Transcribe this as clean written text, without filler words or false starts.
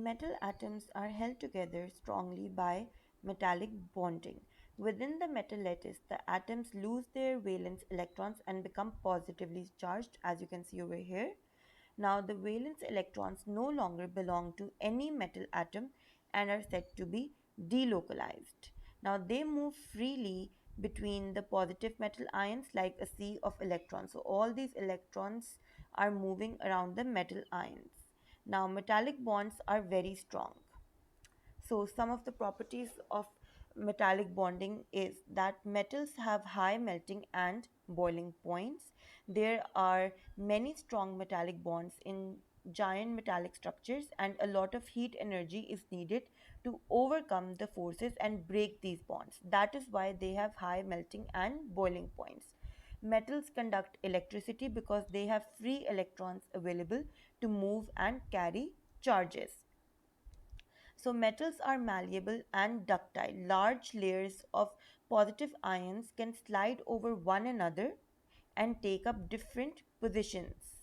Metal atoms are held together strongly by metallic bonding. Within the metal lattice, the atoms lose their valence electrons and become positively charged, as you can see over here. Now, the valence electrons no longer belong to any metal atom and are said to be delocalized. Now, they move freely between the positive metal ions like a sea of electrons. So, all these electrons are moving around the metal ions. Now, metallic bonds are very strong. So, some of the properties of metallic bonding is that metals have high melting and boiling points. There are many strong metallic bonds in giant metallic structures, and a lot of heat energy is needed to overcome the forces and break these bonds. That is why they have high melting and boiling points. Metals conduct electricity because they have free electrons available to move and carry charges. So, metals are malleable and ductile. Large layers of positive ions can slide over one another and take up different positions.